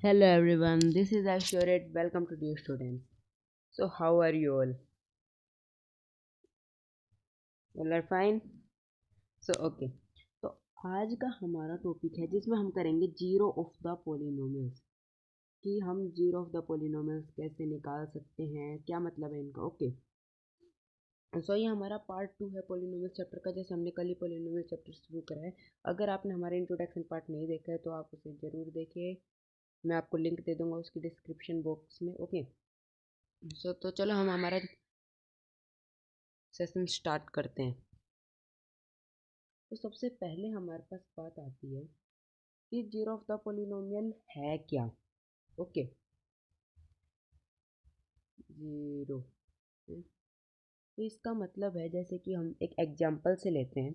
Hello everyone, this is Ashuret. Welcome to dear students. So how are you all? All are fine? So okay. तो आज का हमारा topic है जिसमें हम करेंगे जीरो ऑफ द पोलिनोमियल्स कि हम जीरो ऑफ द पोलिनोमियल्स कैसे निकाल सकते हैं, क्या मतलब है इनका। ओके, सो ये हमारा पार्ट 2 है पोलिनोमियल चैप्टर का। जैसे हमने कल ही पोलिनोमियल चैप्टर शुरू करा है। अगर आपने हमारा इंट्रोडक्शन पार्ट नहीं देखा है तो आप उसे ज़रूर देखिए। मैं आपको लिंक दे दूंगा उसकी डिस्क्रिप्शन बॉक्स में। ओके, सो तो चलो हम हमारा सेशन स्टार्ट करते हैं। तो सबसे पहले हमारे पास बात आती है कि जीरो ऑफ द पोलिनोमियल है क्या। Okay, zero. तो इसका मतलब है, जैसे कि हम एक एग्जांपल से लेते हैं।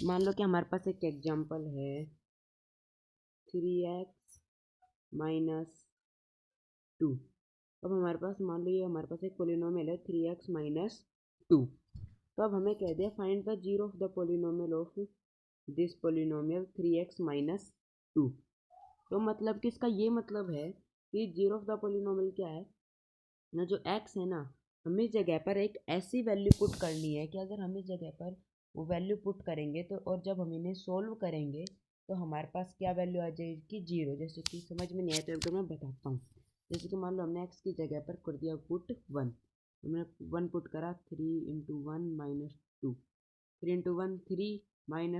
मान लो कि हमारे पास एक एग्जांपल है 3x - 2। अब हमारे पास मान लो ये हमारे पास एक पोलिनोमियल है 3x - 2। तो अब हमें कह दिया find the zero of the polynomial of this polynomial 3x - 2। तो मतलब कि इसका ये मतलब है कि जीरो ऑफ द पोलिनोमियल क्या है ना, जो x है ना, हमें इस जगह पर एक ऐसी वैल्यू पुट करनी है कि अगर हम इस जगह पर वो वैल्यू पुट करेंगे तो, और जब हम इन्हें सोल्व करेंगे तो हमारे पास क्या वैल्यू आ जाएगी, जीरो। जैसे कि समझ में नहीं आया तो एक मैं बताता हूँ। जैसे कि मान लो हमने x की जगह पर कर दिया पुट 1। हमने 1 पुट करा, 3 × 1 - 2। 3 × 1 3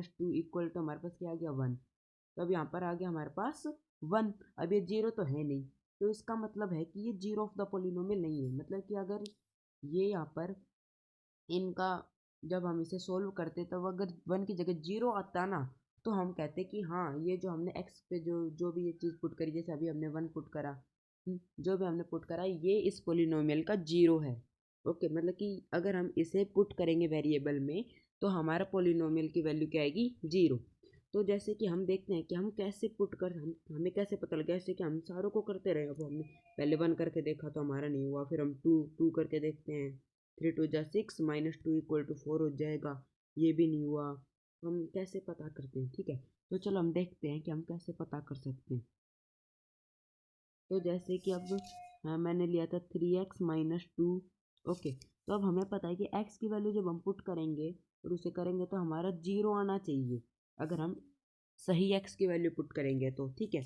- 2 इक्वल टू हमारे पास क्या आ गया, 1। तो अब यहाँ पर आ गया हमारे पास 1। अब ये जीरो तो है नहीं, तो इसका मतलब है कि ये जीरो ऑफ द पोलिनोमियल नहीं है। मतलब कि अगर ये यहाँ पर इनका जब हम इसे सोल्व करते तब अगर 1 की जगह जीरो आता ना, तो हम कहते कि हाँ, ये जो हमने एक्स पे जो जो भी ये चीज़ पुट करी, जैसे अभी हमने 1 पुट करा, जो भी हमने पुट करा ये इस पोलिनोमियल का जीरो है। ओके, मतलब कि अगर हम इसे पुट करेंगे वेरिएबल में तो हमारा पोलिनोमियल की वैल्यू क्या आएगी, जीरो। तो जैसे कि हम देखते हैं कि हम कैसे पुट कर, हमें कैसे पता लगा, जैसे कि हम सारों को करते रहे। अब हमने पहले 1 करके देखा तो हमारा नहीं हुआ, फिर हम 2 करके देखते हैं। 3 × 2 = 6 -2 = 4 हो जाएगा, ये भी नहीं हुआ। हम कैसे पता करते हैं, ठीक है। तो चलो हम देखते हैं कि हम कैसे पता कर सकते हैं। तो जैसे कि अब मैंने लिया था 3x - 2। ओके, तो अब हमें पता है कि x की वैल्यू जब हम पुट करेंगे और उसे करेंगे तो हमारा जीरो आना चाहिए, अगर हम सही x की वैल्यू पुट करेंगे तो, ठीक है।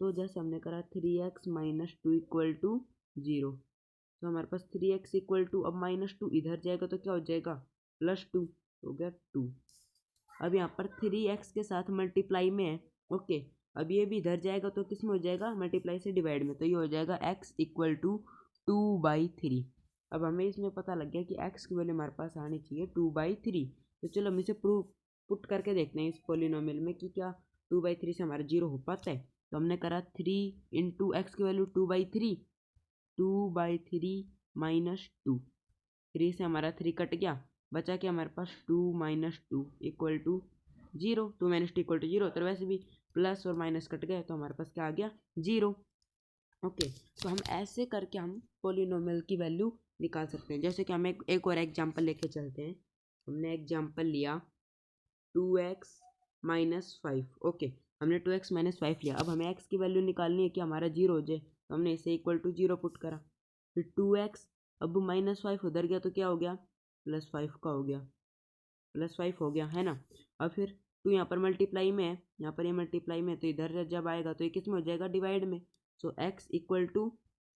तो जैसे हमने करा 3x - 2 = 0। तो हमारे पास 3x = अब -2 इधर जाएगा तो क्या हो जाएगा, +2 हो गया 2। अब यहाँ पर 3x के साथ मल्टीप्लाई में है। ओके, अब ये भी इधर जाएगा तो किस में हो जाएगा, मल्टीप्लाई से डिवाइड में, तो ये हो जाएगा x = 2/3। अब हमें इसमें पता लग गया कि x की वैल्यू हमारे पास आनी चाहिए 2/3। तो चलो हम इसे प्रूव पुट करके देखते हैं इस पोलिनोमियल में कि क्या 2/3 से हमारा जीरो हो पाता है। तो हमने करा 3 × x की वैल्यू 2/3, 2/3 - 2। 3 से हमारा 3 कट गया, बचा क्या हमारे पास 2 - 2 = 0। 2 - 2 = 0। तो वैसे भी प्लस और माइनस कट गए तो हमारे पास क्या आ गया, जीरो। ओके, तो हम ऐसे करके हम पोलिनोमियल की वैल्यू निकाल सकते हैं। जैसे कि हम एक और एग्जांपल लेके चलते हैं। हमने एग्जांपल लिया 2x - 5। ओके, हमने 2x - 5 लिया। अब हमें x की वैल्यू निकालनी है कि हमारा जीरो हो जाए, तो हमने इसे = 0 पुट करा। फिर 2x, अब -5 उधर गया तो क्या हो गया, +5 का हो गया, +5 हो गया, है ना। अब फिर 2 यहाँ पर मल्टीप्लाई में है, यहाँ पर ये मल्टीप्लाई में है, तो इधर जब आएगा तो ये किस में हो जाएगा, डिवाइड में। सो x =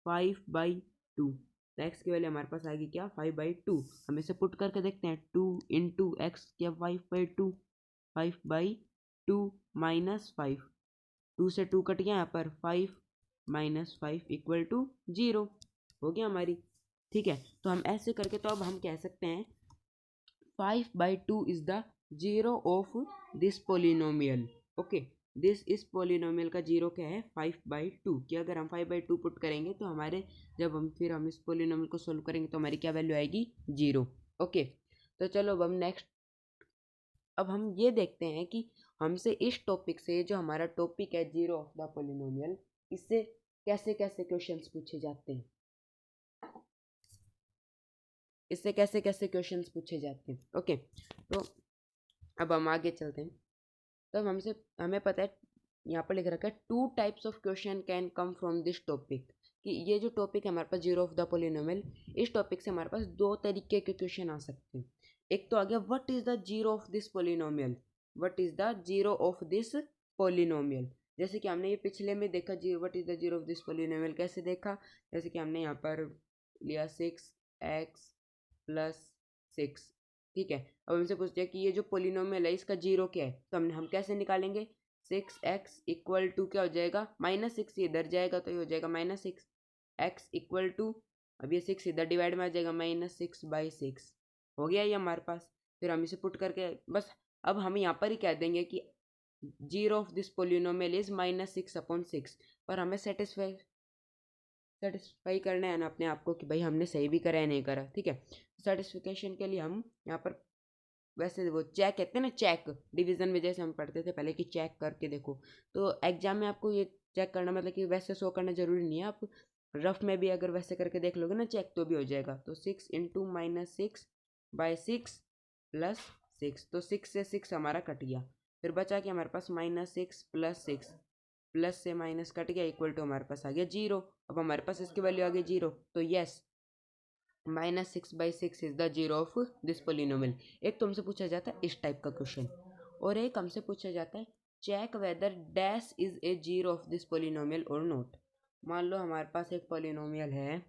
5/2। तो x की वैल्यू हमारे पास आएगी क्या, 5/2। हम इसे पुट करके देखते हैं, 2 × x क्या, 5/2। 5/2 - 5, 2 से 2 कट गया, यहाँ पर 5 - 5 = 0 हो गया हमारी, ठीक है। तो हम ऐसे करके, तो अब हम कह सकते हैं 5/2 is the zero of this polynomial. Okay, this इस पोलिनोमियल का जीरो क्या है, 5/2। कि अगर हम 5/2 पुट करेंगे तो हमारे, जब हम इस पोलिनोमियल को सोल्व करेंगे तो हमारी क्या वैल्यू आएगी, जीरो। ओके, तो चलो अब हम नेक्स्ट, अब हम ये देखते हैं कि हमसे इस टॉपिक से, जो हमारा टॉपिक है जीरो ऑफ द पोलिनोमियल, इससे कैसे कैसे क्वेश्चंस पूछे जाते हैं, इससे कैसे कैसे क्वेश्चंस पूछे जाते हैं। ओके, तो अब हम आगे चलते हैं। तो हमसे हमें पता है यहाँ पर लिख रखा है 2 types of question can come from this topic, कि ये जो टॉपिक है हमारे पास जीरो ऑफ द पोलिनोमियल, इस टॉपिक से हमारे पास 2 तरीके के क्वेश्चन आ सकते हैं। एक तो आ गया what is the zero of this polynomial, what is the zero of this polynomial. जैसे कि हमने ये पिछले में देखा zero what is the zero of this polynomial कैसे देखा, जैसे कि हमने यहाँ पर लिया 6x + 6, ठीक है। अब हमसे पूछते हैं कि ये जो पोलिनोमियल है इसका जीरो क्या है, तो हम कैसे निकालेंगे, 6x इक्वल टू क्या हो जाएगा, -6 इधर जाएगा तो ये हो जाएगा -6, x इक्वल टू, अब ये 6 इधर डिवाइड में आ जाएगा -6/6, हो गया ये हमारे पास। फिर हम इसे पुट करके बस अब हम यहाँ पर ही कह देंगे कि zero of this polynomial is -6/6, पर हमें सेटिस्फाई करना है ना अपने आप को कि भाई हमने सही भी करा है नहीं करा, ठीक है। सेटिस्फिकेशन के लिए हम यहाँ पर वैसे वो चेक कहते हैं ना, चेक डिवीजन में जैसे हम पढ़ते थे पहले कि चेक करके देखो, तो एग्जाम में आपको ये चेक करना मतलब कि वैसे शो करना जरूरी नहीं है, आप रफ में भी अगर वैसे करके देख लोगे ना चेक तो भी हो जाएगा। तो 6 × -6/6 + 6, तो 6 से 6 हमारा कट गया, फिर बचा कि हमारे पास -6 + 6, प्लस से माइनस कट गया इक्वल टू हमारे पास आ गया 0। अब हमारे पास इसकी वैल्यू आ गई 0, तो yes -6/6 is the zero of this polynomial. एक तो हमसे पूछा जाता है इस टाइप का क्वेश्चन, और एक हमसे पूछा जाता है check whether dash is a zero of this polynomial और नॉट। मान लो हमारे पास एक पोलिनोमियल है,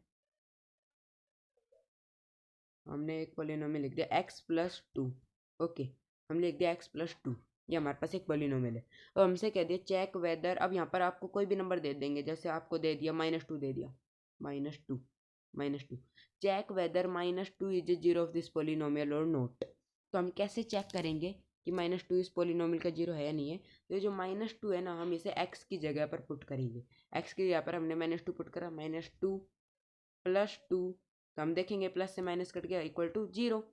हमने एक पोलिनोमियल लिख दिया x + 2, ओके, हम लिख दिया x + 2, ये हमारे पास एक पोलिनोमियल है। तो हमसे कह दिया चेक वेदर, अब यहाँ पर आपको कोई भी नंबर दे देंगे, जैसे आपको दे दिया -2 दे दिया, -2 check whether -2 is a zero of this polynomial और नॉट। तो हम कैसे चेक करेंगे कि -2 इस पोलिनोमियल का जीरो है या नहीं है, तो ये जो -2 है ना हम इसे x की जगह पर पुट करेंगे, x की जगह पर हमने -2 पुट करा, -2 + 2, तो हम देखेंगे प्लस से माइनस कट गया इक्वल टू 0।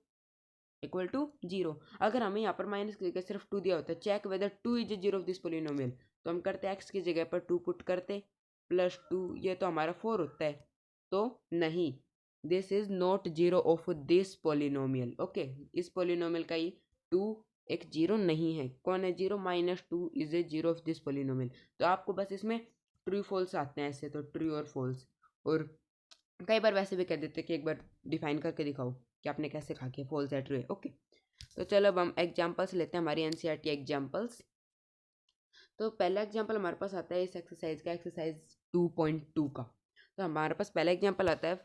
अगर हमें यहाँ पर माइनस की जगह सिर्फ 2 दिया होता है check whether 2 is a zero of this polynomial, तो हम करते x की जगह पर 2 पुट करते +2, ये तो हमारा 4 होता है, तो नहीं, this is not zero of this polynomial, okay. इस पोलिनोमियल का ये 2 एक जीरो नहीं है, कौन है zero, -2 is a zero of this polynomial. तो आपको बस इसमें ट्रू फॉल्स आते हैं ऐसे, तो ट्रू और फॉल्स, और कई बार वैसे भी कह देते कि एक बार डिफाइन करके दिखाओ कि आपने कैसे खा के फॉल्स है ट्रू है, ओके। तो चलो अब हम एग्जांपल्स लेते हैं, हमारी एनसीईआरटी एग्जांपल्स। तो पहला एग्जांपल हमारे पास आता है इस एक्सरसाइज का, एक्सरसाइज 2.2 का। तो हमारे पास पहला एग्जांपल आता है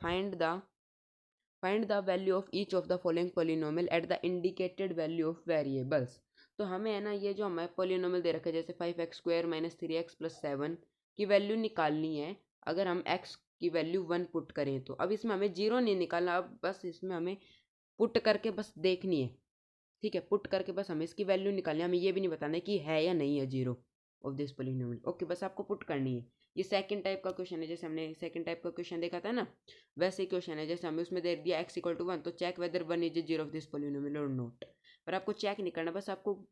find the value of each of the following polynomial at the indicated value of variables. तो हमें है ना ये जो हमें पोलिनोमियल दे रखा है जैसे 5x² - 3x + 7 की वैल्यू निकालनी है, अगर हम x की वैल्यू 1 पुट करें तो। अब इसमें हमें 0 नहीं निकालना, अब बस इसमें हमें पुट करके बस देखनी है, ठीक है, पुट करके बस हमें इसकी वैल्यू निकालनी है, हमें ये भी नहीं बताना है कि है या नहीं है zero of this polynomial, okay, बस आपको पुट करनी है। ये सेकंड टाइप का क्वेश्चन है, जैसे हमने सेकंड टाइप का क्वेश्चन देखा था ना, वैसे ही क्वेश्चन है, जैसे हमें उसमें दे दिया x = 1, तो check whether 1 is a zero of this polynomial और नॉट, पर आपको चेक नहीं करना, बस आपको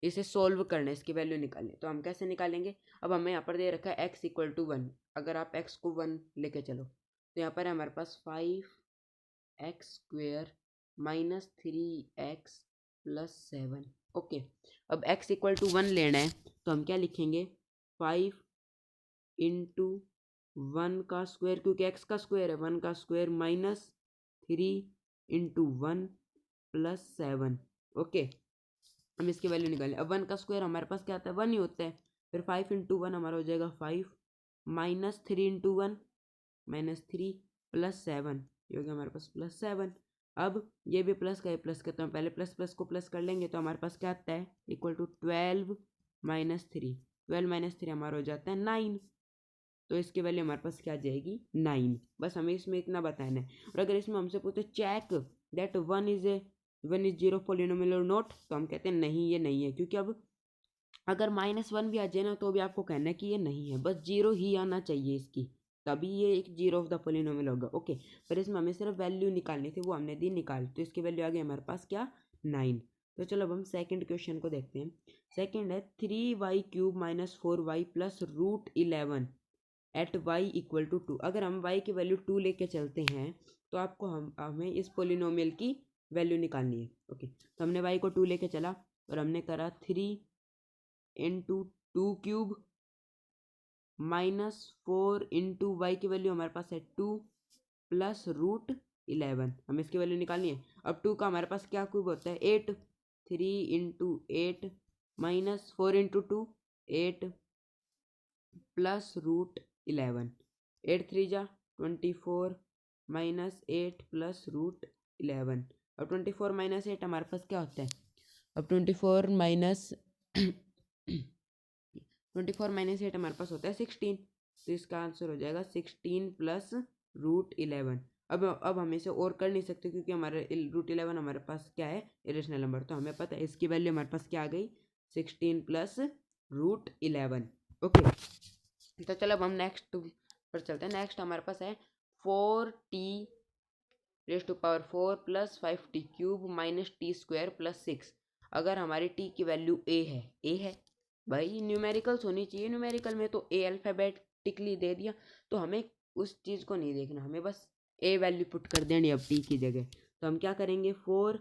इसे सोल्व करना है, इसकी वैल्यू निकालनी। तो हम कैसे निकालेंगे, अब हमें यहाँ पर दे रखा है x = 1, अगर आप x को 1 लेके चलो तो यहाँ पर है हमारे पास 5x² - 3x + 7, ओके। अब x = 1 लेना है तो हम क्या लिखेंगे, 5 × 1 का स्क्वायर, क्योंकि x का स्क्वायर है, 1 का स्क्वायर -3 × 1 + 7, ओके। हम इसकी वैल्यू निकालें, अब 1 का स्क्वायर हमारे पास क्या आता है, 1 ही होता है, फिर 5 × 1 हमारा हो जाएगा 5 -3 × 1 -3 + 7, ये हो गया हमारे पास +7। अब ये भी प्लस का है, प्लस का, तो हम पहले प्लस प्लस को प्लस कर लेंगे, तो हमारे पास क्या आता है, = 12 - 3, 12 - 3 हमारा हो जाता है 9, तो इसकी वैल्यू हमारे पास क्या आ जाएगी, 9। बस हमें इसमें इतना बताना है। और अगर इसमें हमसे पूछे check that 1 is zero polynomial और नॉट, तो हम कहते हैं नहीं ये नहीं है, क्योंकि अब अगर -1 भी आ जाए ना तो भी आपको कहना है कि ये नहीं है, बस जीरो ही आना चाहिए इसकी, तभी ये एक जीरो ऑफ द पोलिनोमियल होगा, ओके। पर इसमें हमें सिर्फ वैल्यू निकालनी थी, वो हमने दी निकाल, तो इसकी वैल्यू आ गई हमारे पास क्या, 9। तो चलो अब हम सेकंड क्वेश्चन को देखते हैं। सेकंड है 3y³ - 4y + √11 एट y = 2। अगर हम y की वैल्यू 2 लेके चलते हैं तो आपको हमें इस पोलिनोमियल की वैल्यू निकालनी है, ओके। तो हमने y को 2 लेके चला और हमने करा 3 × टू क्यूब -4 इंटू वाई की वैल्यू हमारे पास है 2 प्लस √11, हमें इसकी वैल्यू निकालनी है। अब 2 का हमारे पास क्या क्यूब होता है 8, 3 इंटू 8 -4 इंटू 2 8 प्लस √11, 8 3 जा 24 -8 प्लस √11। अब 24 - 8 हमारे पास क्या होता है, अब 24 -8 हमारे पास होता है 16, तो इसका आंसर हो जाएगा 16 प्लस √11। अब हम इसे और कर नहीं सकते क्योंकि हमारे √11 हमारे पास क्या है इरेशनल नंबर, तो हमें पता है इसकी वैल्यू हमारे पास क्या आ गई 16 प्लस √11। ओके, तो चलो अब हम नेक्स्ट पर चलते हैं। नेक्स्ट हमारे पास है 4t⁴ plus 5t³ minus t² plus 6। अगर हमारी t की वैल्यू a है भाई, न्यूमेरिकल्स होनी चाहिए, न्यूमेरिकल में तो a अल्फ़ाबेटिकली दे दिया, तो हमें उस चीज़ को नहीं देखना, हमें बस a वैल्यू पुट कर देनी अब t की जगह। तो हम क्या करेंगे 4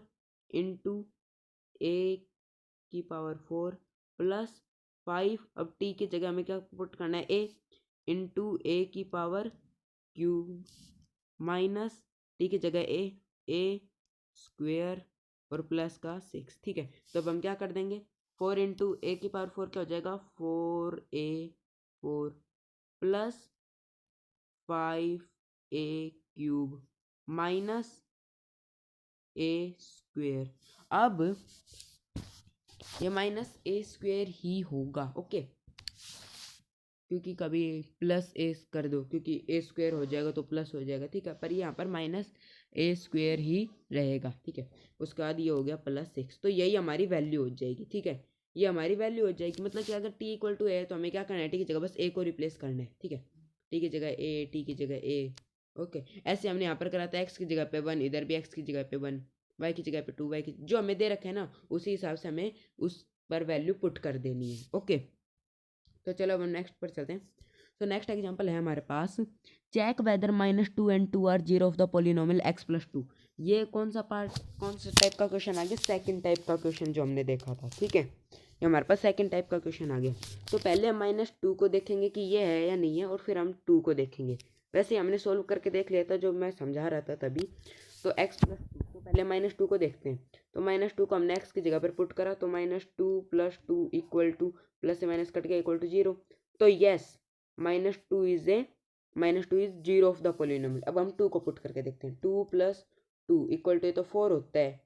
इंटू a⁴ प्लस 5, अब t की जगह हमें क्या पुट करना है a into a⁴ minus t की जगह a² और प्लस का 6। ठीक है, तो अब हम क्या कर देंगे 4 इंटू a⁴ क्या हो जाएगा 4a⁴ plus 5a³ minus a²। अब ये -a² ही होगा। ओके, क्योंकि कभी प्लस a कर दो, क्योंकि a² हो जाएगा तो प्लस हो जाएगा। ठीक है, पर यहाँ पर -a² ही रहेगा। ठीक है, उसके बाद ये हो गया +6, तो यही हमारी वैल्यू हो जाएगी। ठीक है, ये हमारी वैल्यू हो जाएगी, मतलब कि अगर t = a है तो हमें क्या करना है, t की जगह बस a को रिप्लेस करना है। ठीक है, t की जगह a, t की जगह a। ओके, ऐसे हमने यहाँ पर करा था x की जगह पे 1, इधर भी x की जगह पे 1, y की जगह पे 2, y की जो हमें दे रखे है ना उसी हिसाब से हमें उस पर वैल्यू पुट कर देनी है। ओके, तो चलो अब हम नेक्स्ट पर चलते हैं। तो नेक्स्ट एग्जांपल है हमारे पास, check whether -2 and 2 are zero of the polynomial x+2। ये कौन सा टाइप का क्वेश्चन आ गया, सेकंड टाइप का क्वेश्चन जो हमने देखा था। ठीक है, ये हमारे पास सेकंड टाइप का क्वेश्चन आ गया। तो पहले हम -2 को देखेंगे कि ये है या नहीं है, और फिर हम 2 को देखेंगे। वैसे हमने सोल्व करके देख लिया था जो मैं समझा रहा था तभी। तो x+2, तो पहले -2 को देखते हैं। तो -2 को हमने x की जगह पर पुट करा, तो -2 + 2 = प्लस से माइनस कट गया =0। तो yes, -2 is zero of the polynomial. अब हम 2 को पुट करके देखते हैं। 2 + 2 = तो 4 होता है,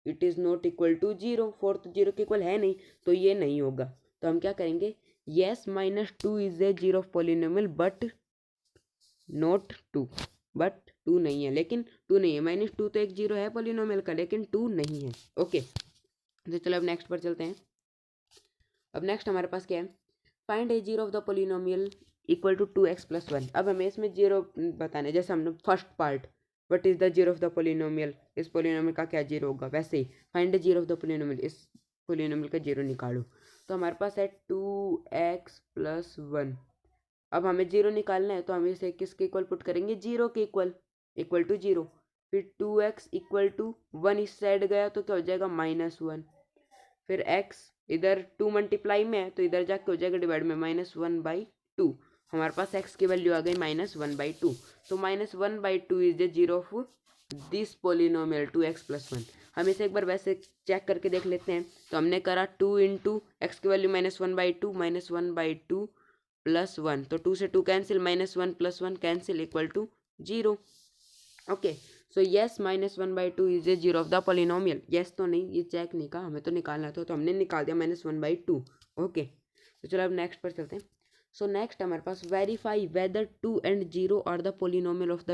it is not equal to 0, 4 तो 0 के इक्वल है नहीं, तो ये नहीं होगा। तो हम क्या करेंगे, yes -2 is a zero of polynomial but not 2, but 2 नहीं है, लेकिन 2 नहीं है। -2 तो एक जीरो है पोलिनोमियल का, लेकिन 2 नहीं है। ओके, तो चलो अब नेक्स्ट पर चलते हैं। अब नेक्स्ट हमारे पास क्या है, find a zero of the polynomial equal to 2x + 1। अब हमें इसमें जीरो बताना है, जैसे हमने first part what is the zero of the polynomial, इस पोलिनोमियल का क्या जीरो होगा, वैसे ही find a zero of the polynomial, इस पोलिनोमियल का जीरो निकालो। तो हमारे पास है 2x + 1। अब हमें जीरो निकालना है, तो हम इसे किसके इक्वल पुट करेंगे, जीरो के इक्वल टू जीरो। फिर 2x = 1 इस साइड गया तो क्या हो जाएगा -1। फिर x इधर 2 मल्टीप्लाई में है तो इधर जाके हो जाएगा डिवाइड में -1/2। हमारे पास x की वैल्यू आ गई -1/2। तो -1/2 is the zero of this polynomial 2x + 1। हम इसे एक बार वैसे चेक करके देख लेते हैं। तो हमने करा 2 × x की वैल्यू -1/2 -1/2 + 1, तो 2 से 2 cancel, -1 + 1 cancel = 0। Okay, so yes -1/2 is a zero of the polynomial. Yes तो नहीं, ये चेक नहीं कहा, हमें तो निकालना था, तो हमने निकाल दिया -1/2। ओके, तो चलो अब नेक्स्ट पर चलते हैं। सो नेक्स्ट हमारे पास verify whether 2 and 0 are the polynomial of the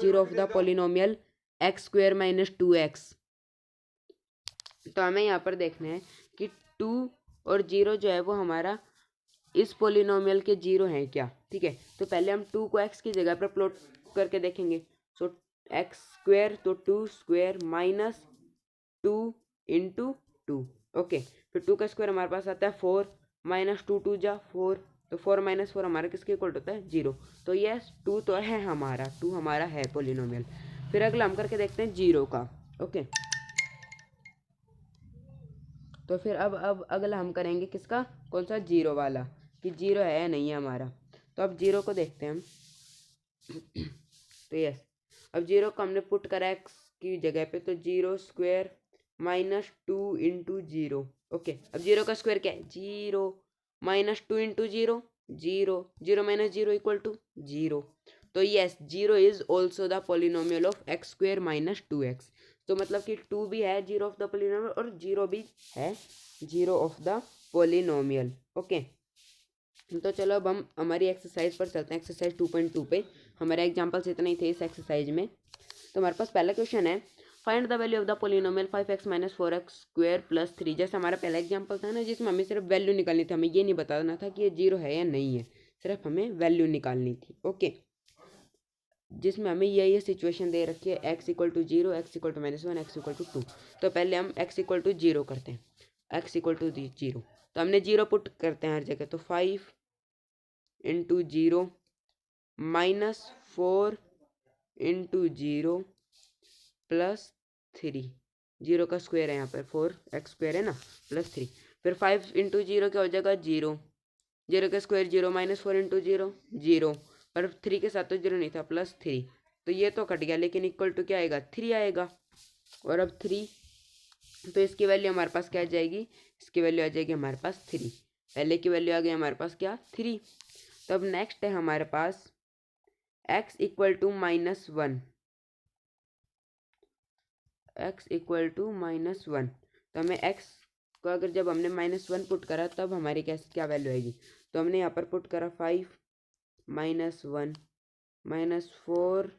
zero of the polynomial x² - 2x। तो हमें यहाँ पर देखना है कि 2 और 0 जो है वो हमारा इस पोलिनोमियल के जीरो हैं क्या। ठीक है, तो पहले हम 2 को x की जगह पर प्लॉट करके देखेंगे। सो x² तो 2² - 2 × 2। ओके, फिर 2 का स्क्वायर हमारे पास आता है 4, -2 2 जा 4, तो 4 - 4 हमारा किसके इक्वल होता है 0। तो यस 2 तो है हमारा, 2 हमारा है पोलिनोमियल। फिर अगला हम करके देखते हैं 0 का। ओके, तो फिर अब अगला हम करेंगे किसका, कौन सा, जीरो वाला, कि जीरो है या नहीं है हमारा। तो अब जीरो को देखते हैं हम। तो यस, अब जीरो को हमने पुट करा एक्स की जगह पे, तो zero square -2 into zero. Okay, अब जीरो का स्क्वायर क्या है, zero, -2 into zero, zero, zero minus zero equal to zero. तो yes, zero is also the polynomial of X square -2x। तो मतलब कि 2 भी है जीरो ऑफ द पोलिनोमियल और जीरो भी है zero of the polynomial. Okay, तो चलो अब हम हमारी एक्सरसाइज पर चलते हैं, एक्सरसाइज 2.2 पे। हमारे एग्जाम्पल्स इतने ही थे इस एक्सरसाइज में। तो हमारे पास पहला क्वेश्चन है, find the value of the polynomial 5x - 4x square plus 3। जैसे हमारा पहला एग्जाम्पल था ना, जिसमें हमें सिर्फ वैल्यू निकालनी थी, हमें ये नहीं बताना था कि ये जीरो है या नहीं है, सिर्फ हमें वैल्यू निकालनी थी। ओके, जिसमें हमें ये सिचुएशन दे रखी है, x equal to zero, x equal to -1, x equal to 2। तो पहले हम x इक्वल टू जीरो करते हैं, x इक्वल टू जीरो। तो हमने जीरो पुट करते हैं हर जगह, तो 5 into zero -4 into zero plus 3। Zero का स्क्वायर है यहाँ पर, 4x स्क्वायर है ना, प्लस 3। फिर 5 इंटू जीरो क्या हो जाएगा, जीरो, जीरो का square zero, -4 into zero zero, पर 3 के साथ तो जीरो नहीं था, प्लस 3। तो ये तो कट गया, लेकिन इक्वल टू क्या आएगा, 3 आएगा। और अब 3, तो इसकी वैल्यू हमारे पास क्या आ जाएगी, इसकी वैल्यू आ जाएगी हमारे पास 3। पहले की वैल्यू आ गई हमारे पास क्या, 3। तो अब नेक्स्ट है हमारे पास x equal to -1, x equal to -1। तो हमें x को अगर जब हमने -1 पुट करा तब हमारी क्या वैल्यू आएगी। तो हमने यहाँ पर पुट करा 5 -1 -4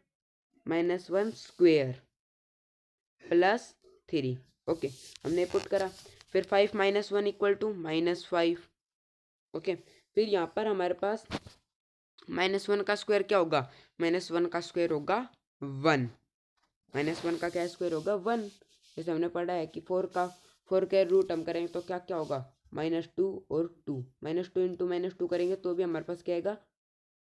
-1 स्क्वेयर प्लस 3। ओके, हमने पुट करा, फिर 5 -1 इक्वल टू -5। ओके, फिर यहाँ पर हमारे पास -1 का स्क्वायर क्या होगा, -1 का स्क्वायर होगा 1, -1 का क्या स्क्वायर होगा 1। जैसे हमने पढ़ा है कि 4 के रूट हम करेंगे तो क्या क्या होगा, -2 और 2, -2 इंटू -2 करेंगे तो भी हमारे पास क्या आएगा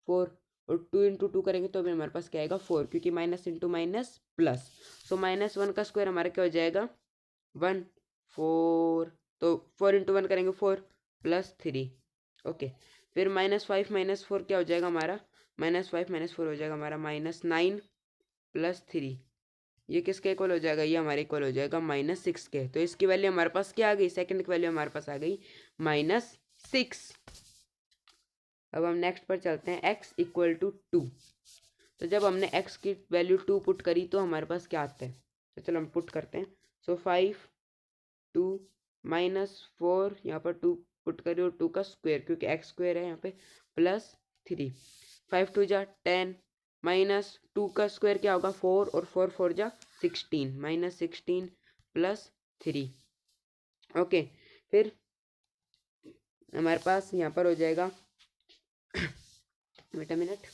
4, और 2 इंटू 2 करेंगे तो भी हमारे पास क्या आएगा 4, क्योंकि माइनस इंटू माइनस प्लस। तो -1 का स्क्वायर हमारा क्या हो जाएगा 1, 4, तो 4 इंटू 1 करेंगे 4 प्लस 3। ओके, फिर -5 -4 क्या हो जाएगा हमारा, -5 -4 हो जाएगा हमारा -9 प्लस 3। ये किसके इक्वल हो जाएगा, ये हमारे इक्वल हो जाएगा -6 के। तो इसकी वैल्यू हमारे पास क्या आ गई, सेकंड की वैल्यू हमारे पास आ गई -6। अब हम नेक्स्ट पर चलते हैं, x इक्वल टू 2। तो जब हमने x की वैल्यू 2 पुट करी तो हमारे पास क्या आता है, तो चलो हम पुट करते हैं। सो 5 2 -4, यहाँ पर 2 पुट करी और 2 का स्क्वायर, क्योंकि x स्क्वायर है यहाँ पे, प्लस 3। 5 2 जा 10, -2 का स्क्वायर क्या होगा 4, और 4 4 जा 16, -16 प्लस 3। ओके, फिर हमारे पास यहाँ पर हो जाएगा, वेट अ मिनट,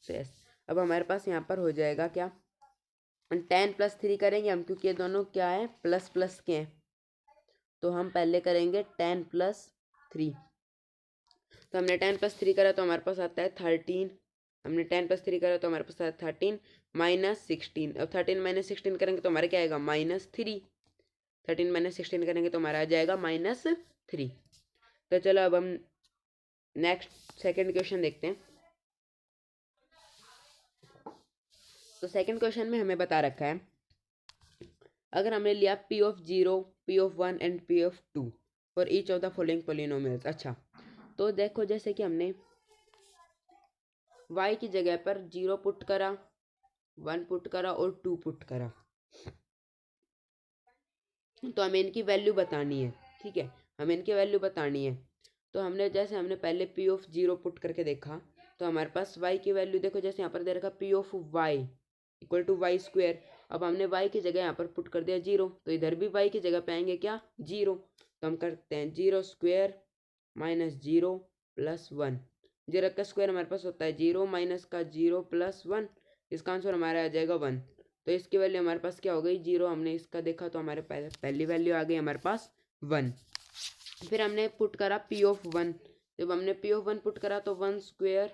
यस, अब हमारे पास यहाँ पर हो जाएगा क्या, 10 प्लस 3 करेंगे हम, क्योंकि ये दोनों क्या है, प्लस प्लस के हैं। तो हम पहले करेंगे 10 प्लस 3। तो हमने 10 प्लस 3 करा तो हमारे पास आता है 13। हमने 10 प्लस 3 करा तो हमारे पास आता है 13 -16। अब 13 -16 करेंगे तो हमारा क्या आएगा -3। 13 -16 करेंगे तो हमारा आ जाएगा -3। तो चलो अब हम नेक्स्ट सेकेंड क्वेश्चन देखते हैं। तो सेकेंड क्वेश्चन में हमें बता रखा है, अगर हमने लिया P(0), P(1) and P(2) for each of the following polynomials. अच्छा, तो देखो जैसे कि हमने y की जगह पर 0 पुट करा, 1 पुट करा और 2 पुट करा, तो हमें इनकी वैल्यू बतानी है। ठीक है, हमें इनकी वैल्यू बतानी है। तो हमने पहले P(0) पुट करके देखा, तो हमारे पास y की वैल्यू देखो, जैसे यहाँ पर दे रखा P(y) equal to Y square. अब हमने y की जगह यहाँ पर पुट कर दिया 0, तो इधर भी y की जगह पे आएंगे क्या 0। तो हम करते हैं 0 स्क्वायर -0 प्लस 1। 0 का स्क्वायर हमारे पास होता है 0 माइनस का 0 प्लस 1, इसका आंसर हमारा आ जाएगा 1। तो इसकी वैल्यू हमारे पास क्या हो गई 0, हमने इसका देखा तो हमारे पहली वैल्यू आ गई हमारे पास 1। फिर हमने पुट करा P(1). जब हमने P(1) पुट करा तो 1 स्क्वायर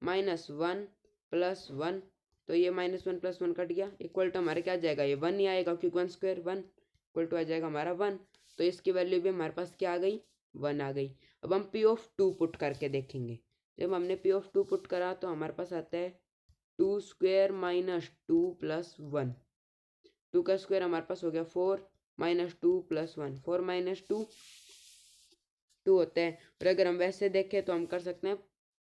-1 प्लस 1 तो ये -1 + 1 कट गया, इक्वल टू हमारे क्या आ जाएगा, ये 1 ही आएगा क्योंकि 1² 1 इक्वल टू आ जाएगा हमारा 1। तो इसकी वैल्यू भी हमारे पास क्या आ गई, 1 आ गई। अब हम P(2) पुट करके देखेंगे। जब हमने P(2) पुट करा तो हमारे पास आता है 2² - 2 + 1। 2 का स्क्वायर हमारे पास हो गया 4 - 2 + 1, 4 - 2 2 होता है। और अगर हम वैसे देखें तो हम कर सकते हैं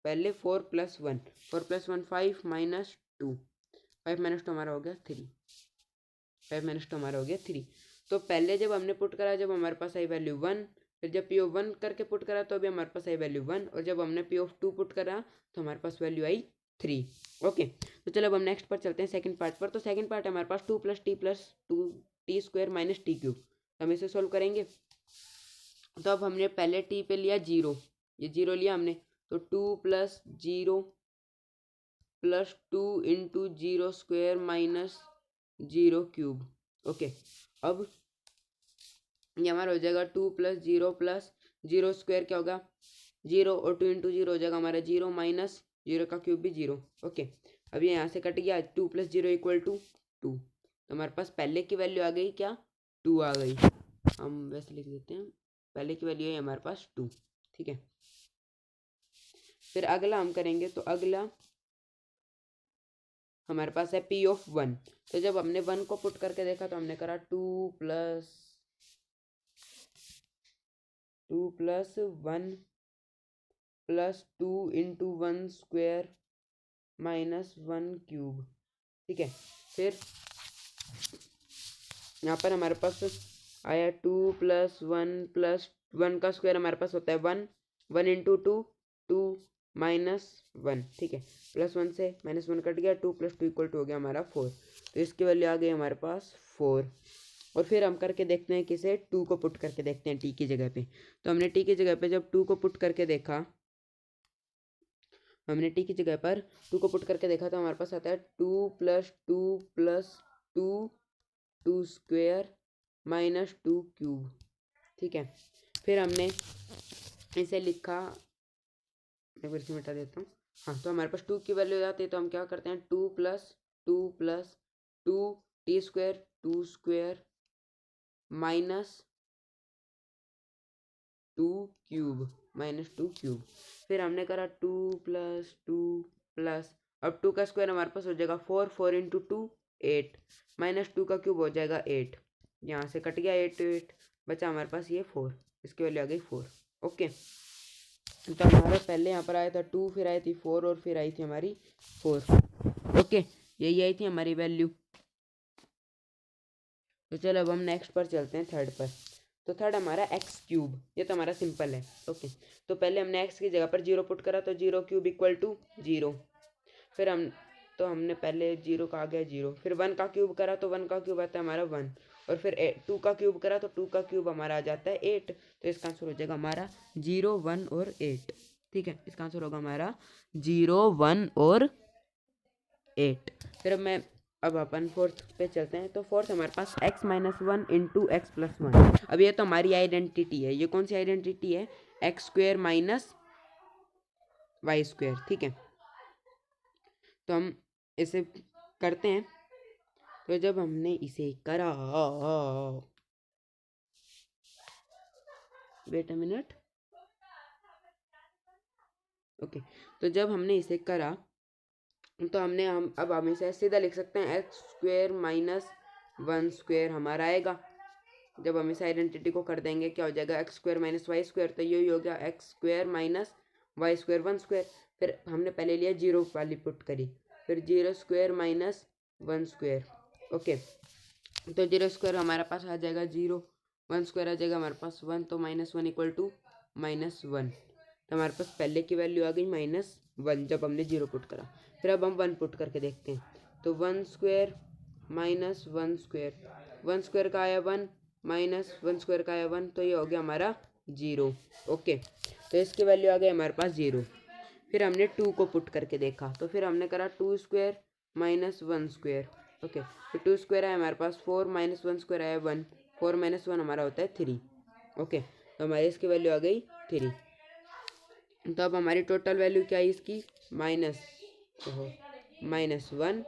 पहले 4 + 1, 4 + 1 5 - 2, 5 - 2 हमारा हो गया 3, 5 - 2 हमारा हो गया 3। तो पहले जब हमने पुट करा, जब हमारे पास आई वैल्यू 1, फिर जब P(1) करके पुट करा तो अभी हमारे पास आई वैल्यू 1, और जब हमने P(2) पुट करा तो हमारे पास वैल्यू आई 3। ओके, तो चलो अब हम नेक्स्ट पर चलते हैं, सेकंड पार्ट पर। तो सेकंड पार्ट है हमारे पास 2 + t + 2t² - t³। हम इसे सोल्व करेंगे। तो अब हमने पहले t पे लिया 0, ये 0 लिया हमने, तो 2 + 0 + 2 × 0² - 0³। ओके, अब ये हमारा हो जाएगा 2 + 0 + 0² क्या होगा 0, और 2 × 0 हो जाएगा हमारा 0 - 0³ भी 0। ओके, अब ये यहाँ से कट गया, 2 + 0 = 2। तो हमारे पास पहले की वैल्यू आ गई क्या, 2 आ गई। हम वैसे लिख देते हैं, पहले की वैल्यू है हमारे पास 2। ठीक है, फिर अगला हम करेंगे। तो अगला हमारे पास है P(1). तो जब हमने 1 को पुट करके देखा तो हमने करा 2 + 1 + 2 × 1² - 1³। ठीक है, फिर यहाँ पर हमारे पास आया 2 + 1 + 1 का स्क्वायर हमारे पास होता है 1, 1 × 2 2 - 1। ठीक है, +1 से -1 कट गया, 2 + 2 = हो गया हमारा 4। तो इसकी वैल्यू आ गई हमारे पास 4। और फिर हम करके देखते हैं किसे, 2 को पुट करके देखते हैं t की जगह पे। तो हमने t की जगह पे जब 2 को पुट करके देखा, हमने t की जगह पर 2 को पुट करके देखा तो हमारे पास आता है 2 + 2 + 2 2² - 2³। ठीक है, फिर हमने इसे लिखा, मैं फिर से मिटा देता हूँ। हाँ, तो हमारे पास 2 की वैल्यू हो जाती है, तो हम क्या करते हैं 2 + 2 + 2 t² 2² - 2³ फिर हमने करा 2 + 2 + अब 2 का स्क्वायर हमारे पास हो जाएगा 4, 4 × 2 8 -2³ हो जाएगा 8। यहाँ से कट गया 8, 8 बचा हमारे पास ये 4, इसकी वैल्यू आ गई 4। ओके, तो हमारा पहले यहाँ पर आया था 2, फिर आई थी 4, और फिर आई थी हमारी 4। ओके, यही आई थी हमारी वैल्यू। तो चलो अब हम नेक्स्ट पर चलते हैं, थर्ड पर। तो थर्ड हमारा x³, ये तो हमारा सिंपल है। ओके, तो पहले हमने x की जगह पर 0 पुट करा, तो 0³ = 0। फिर हमने पहले 0 का आ गया 0, फिर 1 का क्यूब करा तो 1 का क्यूब आता है हमारा 1, और फिर 2 का क्यूब करा तो 2 का क्यूब हमारा आ जाता है 8। तो इसका आंसर हो जाएगा हमारा 0, 1 और 8। ठीक है, इसका आंसर होगा हमारा 0, 1 और 8। फिर अब अपन फोर्थ पे चलते हैं। तो फोर्थ हमारे पास x - 1 × x + 1। अब ये तो हमारी आइडेंटिटी है। ये कौन सी आइडेंटिटी है, x² - y²। ठीक है, तो हम इसे करते हैं। तो जब हमने इसे करा, वेट अ मिनट। ओके, तो जब हमने इसे करा तो अब हम इसे सीधा लिख सकते हैं x² - 1² हमारा आएगा। जब हम इस आइडेंटिटी को कर देंगे क्या हो जाएगा, x² - y²। तो यही हो गया x² - y² 1²। फिर हमने पहले लिया 0 वाली पुट करी, फिर 0² - 1²। ओके, तो 0² हमारे पास आ जाएगा 0, 1² आ जाएगा हमारे पास 1, तो -1 = -1। तो हमारे पास पहले की वैल्यू आ गई -1 जब हमने 0 पुट करा। फिर अब हम 1 पुट करके देखते हैं। तो 1² - 1², 1² का आया 1, -1² का आया 1, तो ये हो गया हमारा 0। ओके, तो इसकी वैल्यू आ गई हमारे पास 0। फिर हमने 2 को पुट करके देखा, तो फिर हमने करा 2² - 1²। ओके, तो 2² आया हमारे पास 4, -1² आया 1, 4 - 1 हमारा होता है 3। ओके, तो हमारी इसकी वैल्यू आ गई 3। तो अब हमारी टोटल वैल्यू क्या है इसकी, -1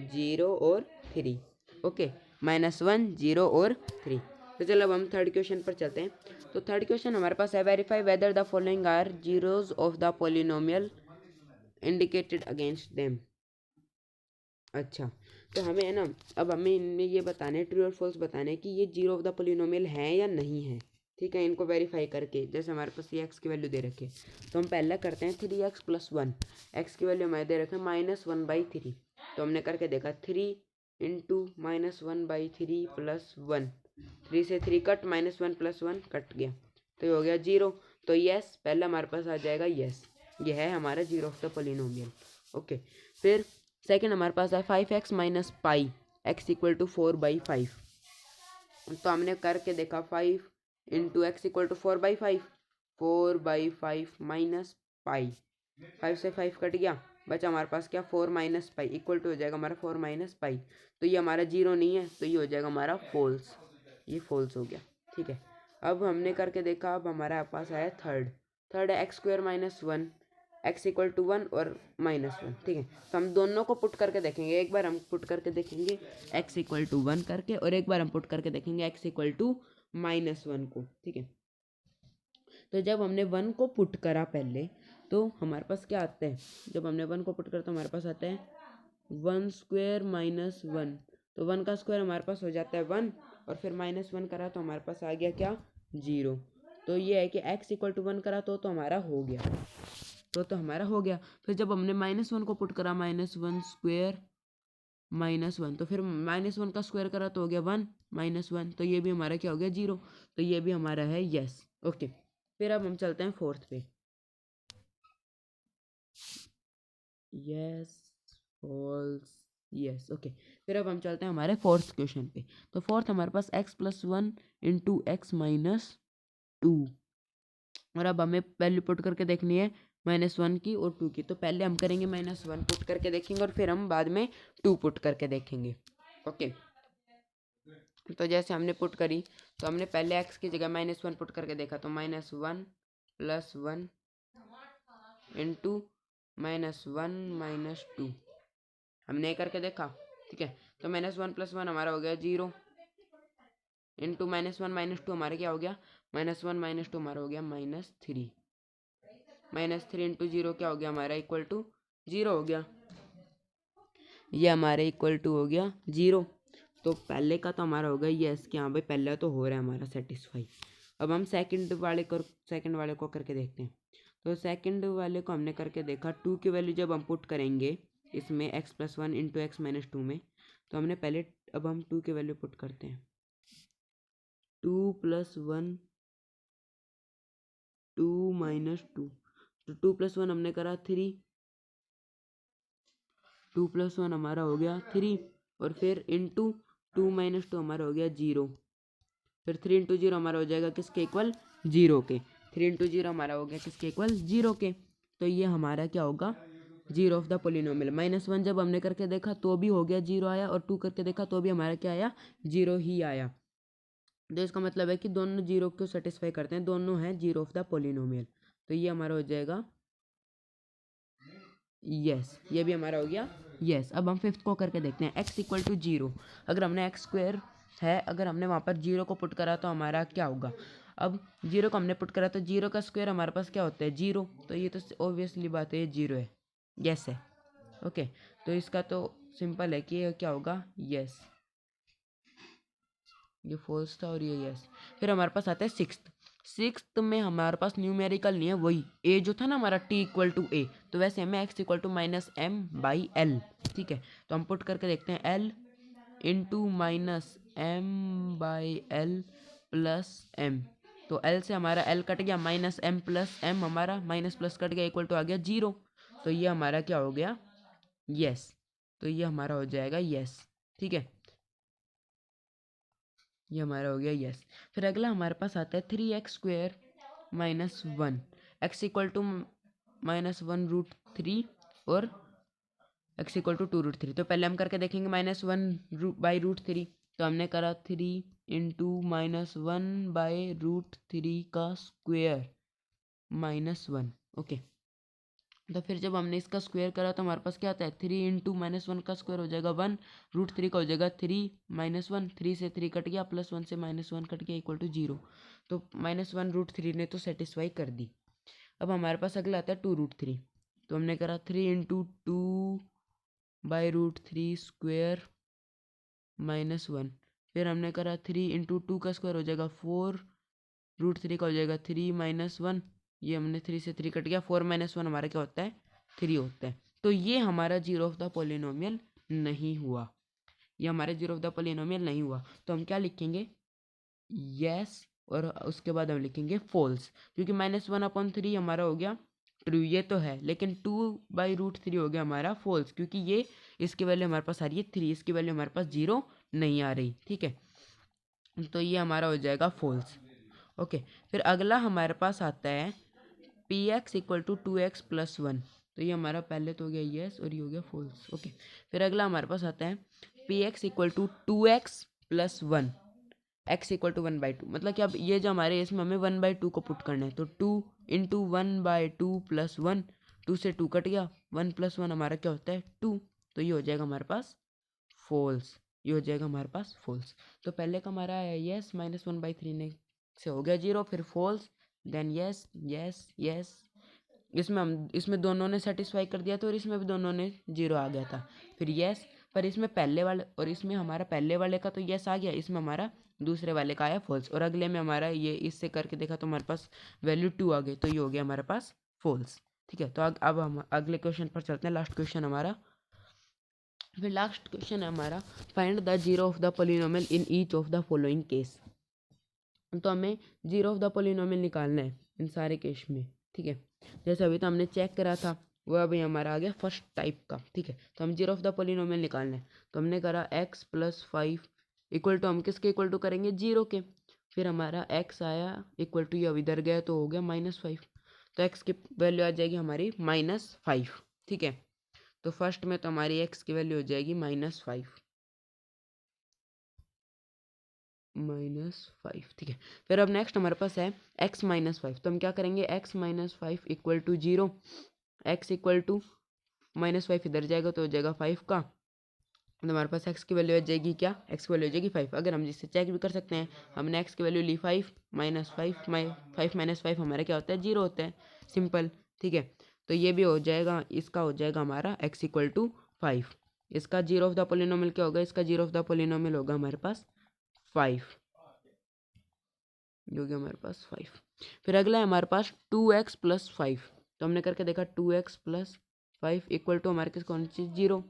0 और 3। ओके, -1 0 और 3। तो चलो अब हम थर्ड क्वेश्चन पर चलते हैं। तो थर्ड क्वेश्चन हमारे पास है, verify whether the following are zeros of the polynomial indicated against them. अच्छा, तो हमें है ना, अब हमें इनमें ये बताने, ट्रू और फॉल्स बताने कि ये जीरो ऑफ द पोलिनोमियल है या नहीं है। ठीक है, इनको वेरीफाई करके, जैसे हमारे पास ये एक्स की वैल्यू दे रखी है, तो हम पहले करते हैं 3x + 1। एक्स की वैल्यू हमारे दे रखे हैं -1/3। तो हमने करके देखा 3 इंटू -1/3 + 1, 3 से 3 कट, -1 + 1 कट गया, तो ये हो गया 0। तो यस, पहले हमारे पास आ जाएगा यस, ये है हमारा zero of the polynomial. Okay, फिर सेकेंड हमारे पास है 5x - पाई x = 4/5। तो हमने करके देखा 5 इंटू एक्स = 4/5, 4/5 माइनस पाई, 5 से 5 कट गया, बचा हमारे पास क्या, 4 - पाई इक्वल टू हो जाएगा हमारा 4 - पाई। तो ये हमारा जीरो नहीं है, तो ये हो जाएगा हमारा फॉल्स, ये फॉल्स हो गया। ठीक है, अब हमने करके देखा, अब हमारे पास आया थर्ड है x² - 1, x = 1 और -1। ठीक है, तो हम दोनों को पुट करके देखेंगे। एक बार हम पुट करके देखेंगे x = 1 करके, और एक बार हम पुट करके देखेंगे x = -1 को। ठीक है, तो जब हमने 1 को पुट करा पहले, तो हमारे पास क्या आता है, जब हमने 1 को पुट करा तो हमारे पास आता है 1² - 1। तो 1 का स्क्वायर हमारे पास हो जाता है 1, और फिर -1 करा तो हमारे पास आ गया क्या, 0। तो ये है कि x = 1 करा तो हमारा हो गया, तो हमारा हो गया। फिर जब हमने -1 को पुट करा, -1² - 1, तो फिर -1 का स्क्वायर करा तो हो गया 1 -1, तो ये भी हमारा क्या हो गया, 0। तो ये भी हमारा है यस। ओके, फिर अब हम चलते हैं फोर्थ पे। Yes, false, yes. ओके, फिर अब हम चलते हैं हमारे फोर्थ क्वेश्चन पे। तो फोर्थ हमारे पास x + 1 इंटू x - 2, और अब हमें वैल्यू पुट करके देखनी है -1 की और 2 की। तो पहले हम करेंगे -1 पुट करके देखेंगे, और फिर हम बाद में 2 पुट करके देखेंगे। ओके, तो जैसे हमने पुट करी, तो हमने पहले x की जगह -1 पुट करके देखा, तो -1 + 1 इंटू -1 - 2 हमने करके देखा। ठीक है, तो -1 + 1 हमारा हो गया 0, इंटू -1 - 2 हमारा क्या हो गया, -1 - 2 हमारा हो गया -3, -3 इंटू 0 क्या हो गया हमारा, इक्वल टू 0 हो गया, ये हमारे इक्वल टू हो गया 0। तो पहले का तो हमारा हो गया यस, कि हाँ भाई पहले तो हो रहा है हमारा सेटिस्फाई। अब हम सेकंड वाले को करके देखते हैं। तो सेकंड वाले को हमने करके देखा, 2 की वैल्यू जब हम पुट करेंगे इसमें x + 1 इंटू x - 2 में, तो हमने पहले, अब हम 2 की वैल्यू पुट करते हैं, 2 + 1 2 - 2, तो 2 + 1 हमने करा 3, 2 + 1 हमारा हो गया 3, और फिर इंटू 2 - 2 हमारा हो गया 0, फिर 3 इंटू 0 हमारा हो जाएगा किसके इक्वल, 0 के। 3 इंटू 0 हमारा हो गया किसके इक्वल, 0 के। तो ये हमारा क्या होगा, जीरो ऑफ द पोलिनोमियल। -1 जब हमने करके देखा तो भी हो गया 0 आया, और 2 करके देखा तो भी हमारा क्या आया, 0 ही आया। तो इसका मतलब है कि दोनों 0 को सेटिस्फाई करते हैं, दोनों हैं जीरो ऑफ द पोलिनोमियल। तो ये हमारा हो जाएगा यस, ये भी हमारा हो गया यस। अब हम फिफ्थ को करके देखते हैं, x = 0। अगर हमने x² है, अगर हमने वहाँ पर 0 को पुट करा तो हमारा क्या होगा, अब 0 को हमने पुट करा तो 0 का स्क्वायर हमारे पास क्या होता है, 0। तो ये तो ऑब्वियसली बात है, ये 0 है, यस है। ओके, तो इसका तो सिंपल है कि ये क्या होगा, यस, ये फॉल्स था और ये यस। फिर हमारे पास आता है सिक्स्थ में हमारे पास न्यूमेरिकल नहीं है, वही ए जो था ना हमारा t = a, तो वैसे हमें x = -m/l। ठीक है, तो हम पुट करके देखते हैं, l इंटू -m/l + m। तो l से हमारा l कट गया, -m + m हमारा माइनस प्लस कट गया, इक्वल टू आ गया 0। तो ये हमारा क्या हो गया, यस। तो ये हमारा हो जाएगा यस। ठीक है, ये हमारा हो गया यस। फिर अगला हमारे पास आता है 3x² - 1, x = -1√3 और x = 2√3। तो पहले हम करके देखेंगे -1/√3। तो हमने करा 3 इंटू -1/√3 का स्क्वेयर -1। ओके, तो फिर जब हमने इसका स्क्वायर करा तो हमारे पास क्या आता है, 3 इंटू -1 का स्क्वायर हो जाएगा 1, √3 का हो जाएगा 3 -1, 3 से 3 कट गया, +1 से -1 कट गया इक्वल टू 0। तो -1 √3 ने तो सेटिस्फाई कर दी। अब हमारे पास अगला आता है 2 √3। तो हमने करा 3 इंटू 2/√3 स्क्वायर -1। फिर हमने करा 3 इंटू 2 का स्क्वायर हो जाएगा 4, √3 का हो जाएगा 3 -1। ये हमने 3 से 3 कट गया, 4 -1 हमारा क्या होता है, 3 होता है। तो ये हमारा जीरो ऑफ द पॉलिनोमियल नहीं हुआ, ये हमारे जीरो ऑफ द पॉलिनोमियल नहीं हुआ। तो हम क्या लिखेंगे, यस, और उसके बाद हम लिखेंगे फॉल्स, क्योंकि -1/3 हमारा हो गया ट्रू, ये तो है, लेकिन 2/√3 हो गया हमारा फॉल्स, क्योंकि ये इसकी वैल्यू हमारे पास आ रही है 3, इसकी वैल्यू हमारे पास 0 नहीं आ रही, ठीक है। तो ये हमारा हो जाएगा फॉल्स। ओके, फिर अगला हमारे पास आता है px इक्वल टू 2x + 1। तो ये हमारा पहले तो हो गया यस और ये हो गया फॉल्स। ओके, फिर अगला हमारे पास आता है px equal to 2x + 1, x equal to 1/2। मतलब कि अब ये जो हमारे इसमें हमें 1/2 को पुट करना है, तो 2 इंटू 1/2 + 1, 2 से 2 कट गया, 1 + 1 हमारा क्या होता है 2। तो ये हो जाएगा हमारे पास फॉल्स, ये हो जाएगा हमारे पास फॉल्स। तो पहले का हमारा है यस, -1/3 ने से हो गया 0, फिर false, then yes yes yes. इसमें दोनों ने सेटिस्फाई कर दिया था और इसमें भी दोनों ने 0 आ गया था, फिर यस। पर इसमें पहले वाले और इसमें हमारा पहले वाले का तो यस आ गया, इसमें हमारा दूसरे वाले का आया फॉल्स, और अगले में हमारा ये इससे करके देखा तो हमारे पास वैल्यू 2 आ गई, तो ये हो गया हमारे पास फॉल्स, ठीक है। तो अब हम अगले क्वेश्चन पर चलते हैं, लास्ट क्वेश्चन हमारा। फिर लास्ट क्वेश्चन है हमारा, find the zero of the polynomial in each of the following case. तो हमें जीरो ऑफ द पॉलिनोमियल निकालना है इन सारे केस में, ठीक है। जैसे अभी तो हमने चेक करा था, वो अभी हमारा आ गया फर्स्ट टाइप का, ठीक है। तो हम जीरो ऑफ द पॉलिनोमियल निकालना है, तो हमने करा x + 5 इक्वल टू, हम किसके इक्वल टू करेंगे, 0 के। फिर हमारा x आया इक्वल टू, ये अब इधर गया तो हो गया -5, तो x की वैल्यू आ जाएगी हमारी -5, ठीक है। तो फर्स्ट में तो हमारी x की वैल्यू हो जाएगी -5, ठीक है। फिर अब नेक्स्ट हमारे पास है x - 5, तो हम क्या करेंगे, x - 5 equal to 0, x equal to -5 इधर जाएगा तो हो जाएगा 5 का, तो हमारे पास x की वैल्यू आ जाएगी क्या, x की वैल्यू हो जाएगी 5। अगर हम जिससे चेक भी कर सकते हैं, हमने x की वैल्यू ली 5 -5 हमारा क्या होता है, 0 होता है, सिंपल, ठीक है। तो ये भी हो जाएगा, इसका हो जाएगा हमारा x इक्वल टू 5। इसका जीरो ऑफ द पॉलिनोमियल क्या होगा, इसका जीरो ऑफ द पॉलिनोमियल होगा हमारे पास 5, जो कि हमारे पास 5। फिर अगला है हमारे पास 2x + 5। तो हमने करके देखा 2x + 5 इक्वल टू हमारे किस कौन सी 0,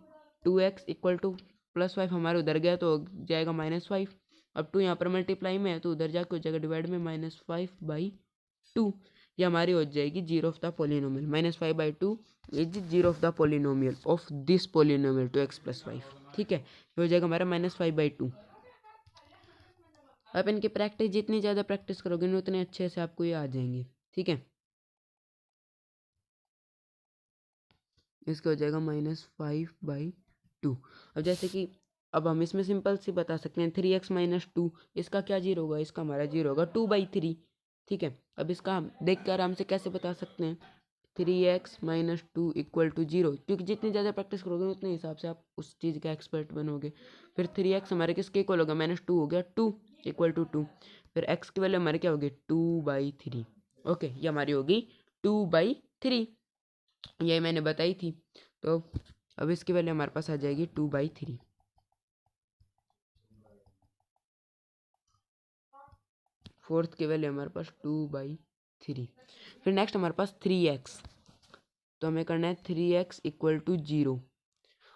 2x इक्वल टू +5 हमारे उधर गया तो हो जाएगा -5। अब 2 यहाँ पर मल्टीप्लाई में है तो उधर जाके हो जाएगा डिवाइड में, -5/2। ये हमारी हो जाएगी zero of the polynomial, -5/2 is zero of the polynomial of this polynomial 2x + 5, ठीक है। ये हो जाएगा हमारा -5/2। आप इनकी प्रैक्टिस जितनी ज़्यादा प्रैक्टिस करोगे ना उतने अच्छे से आपको ये आ जाएंगे, ठीक है। इसका हो जाएगा -5/2। अब जैसे कि अब हम इसमें सिंपल सी बता सकते हैं, 3x - 2, इसका क्या जीरो होगा, इसका हमारा जीरो होगा 2/3, ठीक है। अब इसका हम देख कर आराम से कैसे बता सकते हैं, 3x - 2 इक्वल टू 0, क्योंकि जितनी ज़्यादा प्रैक्टिस करोगे उतने हिसाब से आप उस चीज़ का एक्सपर्ट बनोगे। फिर 3x हमारे किसके इक्वल होगा, -2 हो गया 2 इक्वल टू 2। फिर x की वैल्यू हमारी क्या होगी, 2/3। ओके, ये हमारी होगी 2/3, ये मैंने बताई थी। तो अब इसकी वैल्यू हमारे पास आ जाएगी 2/3। फोर्थ की वैल्यू हमारे पास 2/3। फिर नेक्स्ट हमारे पास 3x, तो हमें करना है 3x इक्वल टू 0।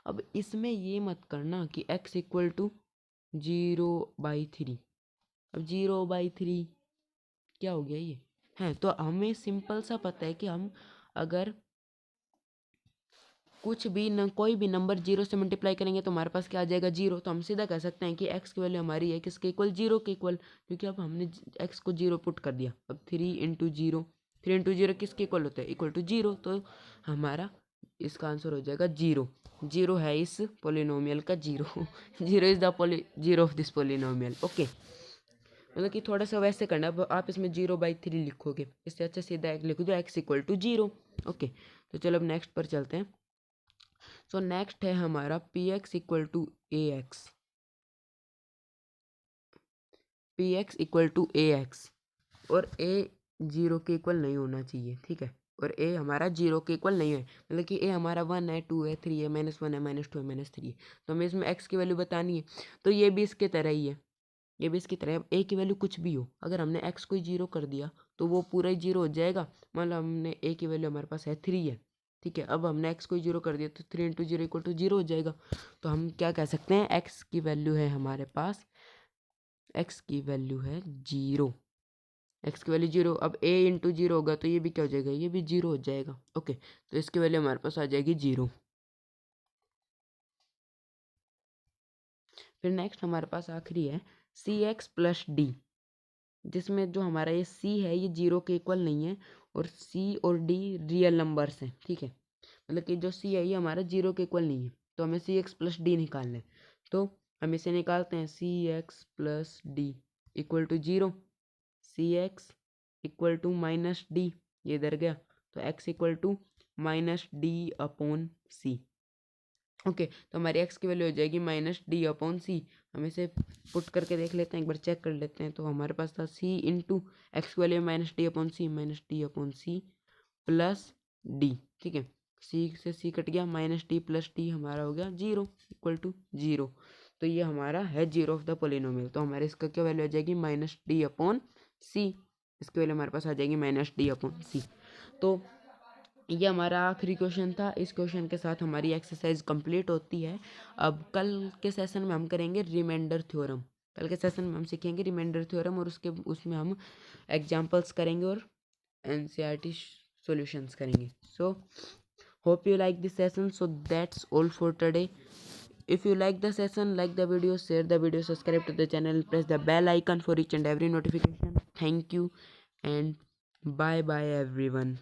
अब इसमें ये मत करना कि x इक्वल टू 0/3। अब 0/3 क्या हो गया ये है, तो हमें सिंपल सा पता है कि हम अगर कुछ भी कोई भी नंबर 0 से मल्टीप्लाई करेंगे तो हमारे पास क्या आ जाएगा, 0। तो हम सीधा कह सकते हैं कि x की वैल्यू हमारी है किसके इक्वल, 0 के इक्वल, क्योंकि अब हमने x को 0 पुट कर दिया। अब 3 × 0 किसके इक्वल होता है, इक्वल टू 0। तो हमारा इसका आंसर हो जाएगा 0। 0 है इस पोलिनोमियल का 0। 0 is the zero of this polynomial, okay. मतलब कि थोड़ा सा वैसे करना, अब आप इसमें 0/3 लिखोगे, इससे अच्छा सीधा एक लिख दो x=0। ओके, तो चलो अब नेक्स्ट पर चलते हैं। सो नेक्स्ट है हमारा px=ax, px=ax, और a 0 के इक्वल नहीं होना चाहिए, ठीक है। और a हमारा 0 के इक्वल नहीं है, मतलब कि a हमारा 1 है, 2 है, 3 है, -1 है, -2 है, -3 है। तो हमें इसमें x की वैल्यू बतानी है, तो ये भी इसके तरह ही है, ये भी इसकी तरह है। अब a की वैल्यू कुछ भी हो, अगर हमने x को 0 कर दिया तो वो पूरा ही 0 हो जाएगा। मतलब हमने a की वैल्यू हमारे पास है 3 है, ठीक है। अब हमने x को 0 कर दिया तो 3 × 0 = 0 हो जाएगा। तो हम क्या कह सकते हैं, x की वैल्यू है हमारे पास, x की वैल्यू है 0, x की वैल्यू 0। अब a × 0 होगा तो ये भी क्या हो जाएगा, ये भी 0 हो जाएगा। ओके, तो इसकी वैल्यू हमारे पास आ जाएगी 0। फिर नेक्स्ट हमारे पास आखिरी है cx + d, जिसमें जो हमारा ये c है ये 0 के इक्वल नहीं है, और c और d रियल नंबर्स हैं, ठीक है। मतलब कि जो c है ये हमारा 0 के इक्वल नहीं है, तो हमें cx + d निकालना है। तो हम इसे निकालते हैं, cx + d = 0, cx = -d, ये इधर गया, तो x = -d/c। ओके, तो हमारी x की वैल्यू हो जाएगी -d/c। हम इसे पुट करके देख लेते हैं, एक बार चेक कर लेते हैं। तो हमारे पास था c इंटू एक्स की value -d/c, -d/c plus d, ठीक है। c से c कट गया, -d + d हमारा हो गया 0 = 0। तो ये हमारा है 0 ऑफ द पोलिनोमियल। तो हमारे इसका क्या वैल्यू आ जाएगी, -d/c। इसकी वैल्यू हमारे पास आ जाएगी -d/c। तो ये हमारा आखिरी क्वेश्चन था। इस क्वेश्चन के साथ हमारी एक्सरसाइज कंप्लीट होती है। अब कल के सेशन में हम करेंगे रिमाइंडर थ्योरम। कल के सेशन में हम सीखेंगे रिमाइंडर थ्योरम, और उसमें हम एग्जांपल्स करेंगे और एनसीईआरटी सॉल्यूशंस करेंगे। So hope you like this session. So that's all for today. If you like the session, like the video, share the video, subscribe to the channel, press the bell icon for each and every notification. Thank you and bye bye everyone.